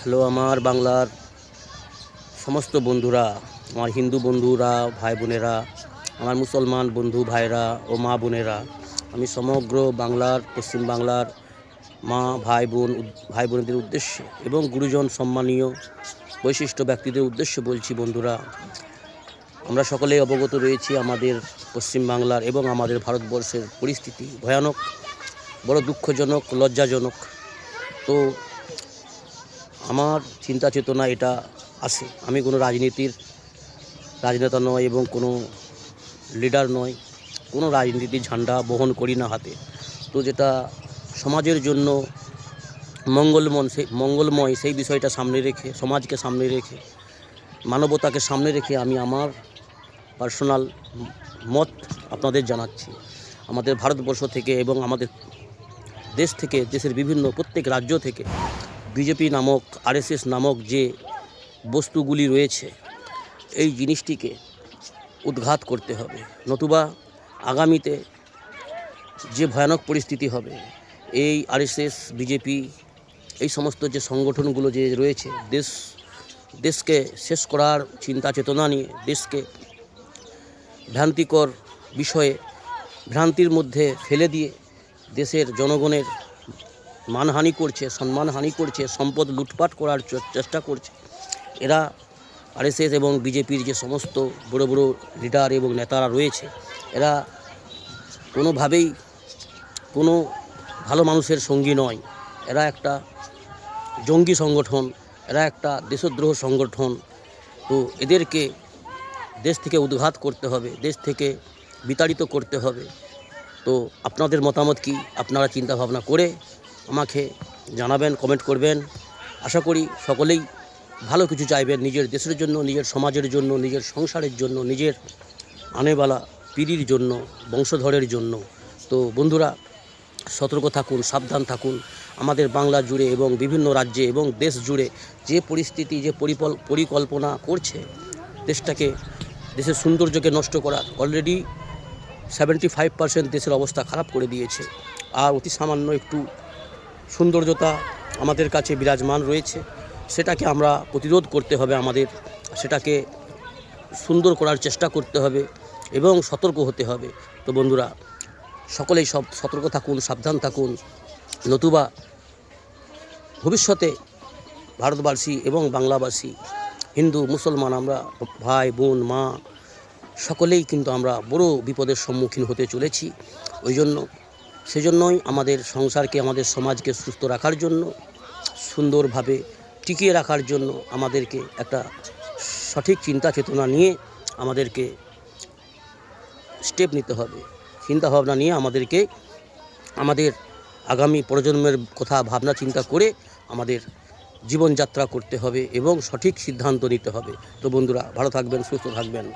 Hello আমার বাংলার সমস্ত বন্ধুরা, আমার হিন্দু বন্ধুরা, ভাই বোনেরা, আমার মুসলমান বন্ধু ভাইরা ও মা বোনেরা, আমি সমগ্র বাংলার পশ্চিম বাংলার মা ভাই বোনদের উদ্দেশ্যে এবং গুরুজন সম্মানীয় বৈশিষ্ট্য ব্যক্তিদের উদ্দেশ্যে বলছি, বন্ধুরা, আমরা সকলেই অবগত রয়েছি আমাদের পশ্চিম বাংলার এবং আমাদের ভারতবর্ষের পরিস্থিতি ভয়ানক, বড় দুঃখজনক, লজ্জাজনক। তো আমার চিন্তা চেতনা এটা আছে, আমি কোনো রাজনেতা নয় এবং কোনো লিডার নয়, কোনো রাজনীতির ঝান্ডা বহন করি না হাতে। তো যেটা সমাজের জন্য মঙ্গলময় সেই বিষয়টা সামনে রেখে, সমাজকে সামনে রেখে, মানবতাকে সামনে রেখে আমি আমার পার্সোনাল মত আপনাদের জানাচ্ছি। আমাদের ভারতবর্ষ থেকে এবং আমাদের দেশ থেকে, দেশের বিভিন্ন প্রত্যেক রাজ্য থেকে বিজেপি নামক, আরএসএস নামক যে বস্তুগুলি রয়েছে, এই জিনিসটিকে উৎখাত করতে হবে, নতুবা আগামীতে যে ভয়ানক পরিস্থিতি হবে, এই আরএসএস, বিজেপি, এই সমস্ত যে সংগঠনগুলো যে রয়েছে, দেশকে শেষ করার চিন্তা চেতনা নিয়ে, দেশকে ভ্রান্তিকর বিষয়ে ভ্রান্তির মধ্যে ফেলে দিয়ে দেশের জনগণের মানহানি করছে, সম্মানহানি করছে, সম্পদ লুটপাট করার চেষ্টা করছে। এরা আরএসএস এবং বিজেপির যে সমস্ত বড় বড় লিডার এবং নেতারা রয়েছে, এরা কোনোভাবেই কোনো ভালো মানুষের সঙ্গী নয়। এরা একটা জঙ্গি সংগঠন, এরা একটা দেশদ্রোহ সংগঠন। তো এদেরকে দেশ থেকে উৎখাত করতে হবে, দেশ থেকে বিতাড়িত করতে হবে। তো আপনাদের মতামত কি? আপনারা চিন্তা ভাবনা করে আমাকে জানাবেন, কমেন্ট করবেন। আশা করি সকলেই ভালো কিছু চাইবেন, নিজের দেশের জন্য, নিজের সমাজের জন্য, নিজের সংসারের জন্য, নিজের আনেবালা পিঢ়ির জন্য, বংশধরের জন্য। তো বন্ধুরা, সতর্ক থাকুন, সাবধান থাকুন। আমাদের বাংলা জুড়ে এবং বিভিন্ন রাজ্যে এবং দেশ জুড়ে যে পরিস্থিতি, যে পরিকল্পনা করছে দেশের সৌন্দর্যকে নষ্ট করার, অলরেডি 75% দেশের অবস্থা খারাপ করে দিয়েছে। আর অতি সামান্য একটু সৌন্দর্যতা আমাদের কাছে বিরাজমান রয়েছে, সেটাকে আমরা প্রতিরোধ করতে হবে, আমাদের সেটাকে সুন্দর করার চেষ্টা করতে হবে এবং সতর্ক হতে হবে। তো বন্ধুরা, সকলেই সতর্ক থাকুন, সাবধান থাকুন, নতুবা ভবিষ্যতে ভারতবাসী এবং বাংলাবাসী, হিন্দু মুসলমান, আমরা ভাই বোন, মা, সকলেই কিন্তু আমরা বড় বিপদের সম্মুখীন হতে চলেছি। সেজন্যই আমাদের সংসারকে, আমাদের সমাজকে সুস্থ রাখার জন্য, সুন্দরভাবে টিকিয়ে রাখার জন্য আমাদেরকে একটা সঠিক চিন্তা চেতনা নিয়ে আমাদেরকে স্টেপ নিতে হবে, চিন্তাভাবনা নিয়ে আমাদেরকে আমাদের আগামী প্রজন্মের কথা ভাবনা চিন্তা করে আমাদের জীবনযাত্রা করতে হবে এবং সঠিক সিদ্ধান্ত নিতে হবে। তো বন্ধুরা, ভালো থাকবেন, সুস্থ থাকবেন।